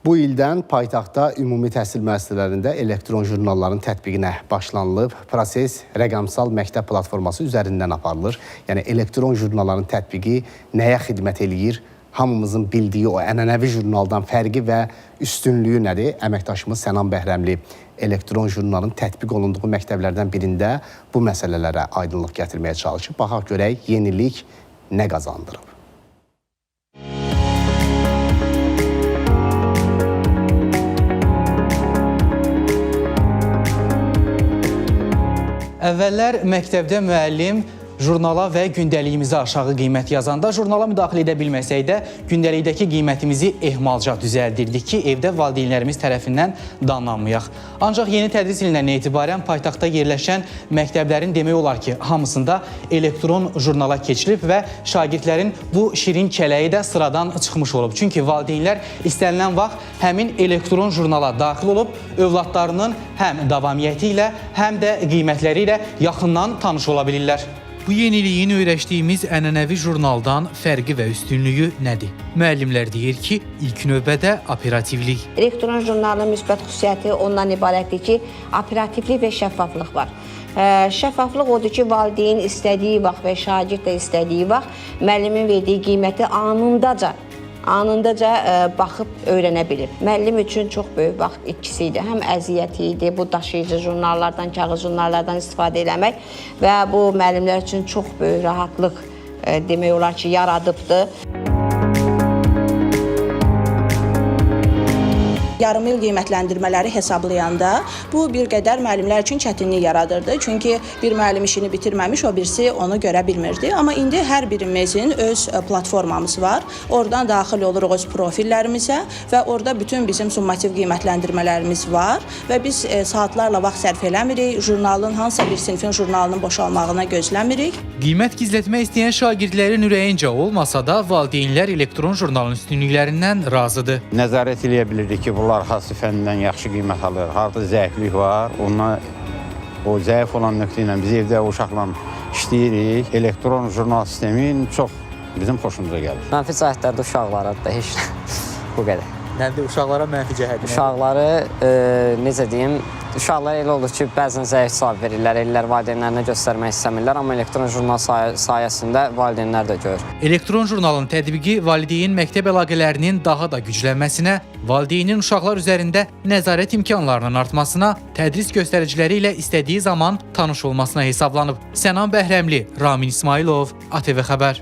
Bu ildən paytaxtda ümumi təhsil müəssisələrində elektron jurnalların tətbiqinə başlanılıb. Proses rəqəmsal məktəb platforması üzərindən aparılır. Yəni elektron jurnalların tətbiqi nəyə xidmət eləyir? Hamımızın bildiyi o ənənəvi jurnaldan fərqi və üstünlüyü nədir? Əməkdaşımız Sənan Bəhrəmli elektron jurnalın tətbiq olunduğu məktəblərdən birində bu məsələlərə aydınlıq gətirməyə çalışıb. Baxaq görək, yenilik nə qazandırıb? Əvvəllər məktəbdə müəllim jurnala və gündəliyimizə aşağı qiymət yazanda jurnala müdaxilə edə bilməsək də gündəlikdəki qiymətimizi ehmalca düzəldirdik ki, evdə valideynlərimiz tərəfindən danlanmayaq. Ancaq yeni tədris ilindən etibarən paytaxtda yerləşən məktəblərin demək olar ki, hamısında elektron jurnala keçilib və şagirdlərin bu şirin kələyi də sıradan çıxmış olub. Çünki valideynlər istənilən vaxt həmin elektron jurnala daxil olub, övladlarının həm davamiyyəti ilə, həm də qiymətləri ilə yaxından tanış ola bilirlər. Bu yeniliyin öyrəşdiyimiz ənənəvi jurnaldan fərqi və üstünlüyü nədir? Müəllimlər deyir ki, ilk növbədə operativlik. Elektron jurnalın müsbət xüsusiyyəti ondan ibarətdir ki, operativlik və şəffaflıq var. Şəffaflıq odur ki, valideyn istədiyi vaxt və şagird də istədiyi vaxt müəllimin verdiyi qiyməti anındaca baxıb öyrənə bilir. Müəllim üçün çox böyük vaxt itkisi idi. Həm əziyyəti idi, bu daşıyıcı jurnallardan, kağız jurnallardan istifadə eləmək və bu müəllimlər üçün çox böyük rahatlıq demək olar ki, yaradıbdır. Yarımil qiymətləndirmələri hesablayanda bu bir qədər müəllimlər üçün çətinlik yaradırdı. Çünki bir müəllim işini bitirməmiş, o birisi onu görə bilmirdi. Amma indi hər birimizin öz platformamız var. Oradan daxil oluruq öz profillərimizə və orada bütün bizim summativ qiymətləndirmələrimiz var və biz saatlarla vaxt sərf eləmirik. Jurnalın, hansısa bir sinfin jurnalının boşalmağına gözləmirik. Qiymət gizlətmək istəyən şagirdlərin ürəyincə olmasa da valideynlər elektron jurnalın üstünlüklərindən razıdır. Nəzarət eləyə bilirik ki, bunlar hansı fəndən yaxşı qiymət alır, harada zəiflik var. O zəif olan nöqtə ilə biz evdə uşaqla işləyirik. Elektron jurnal sistemin çox bizim xoşumuza gəlir. Mənfi cəhətlərdə uşaqlara da heç bu qədər. Nədir uşaqlara mənfi cəhət? Uşaqları, necə deyim, uşaqlar elə olur ki, bəzən zəif cavab verirlər, ellər valideynlərinə göstərmək istəmirlər, amma elektron jurnal sayəsində valideynlər də görür. Elektron jurnalın tətbiqi valideyn məktəb əlaqələrinin daha da güclənməsinə, valideynin uşaqlar üzərində nəzarət imkanlarının artmasına, tədris göstəriciləri ilə istədiyi zaman tanış olmasına hesablanıb. Sənan Bəhrəmli, Ramin İsmailov, ATV Xəbər.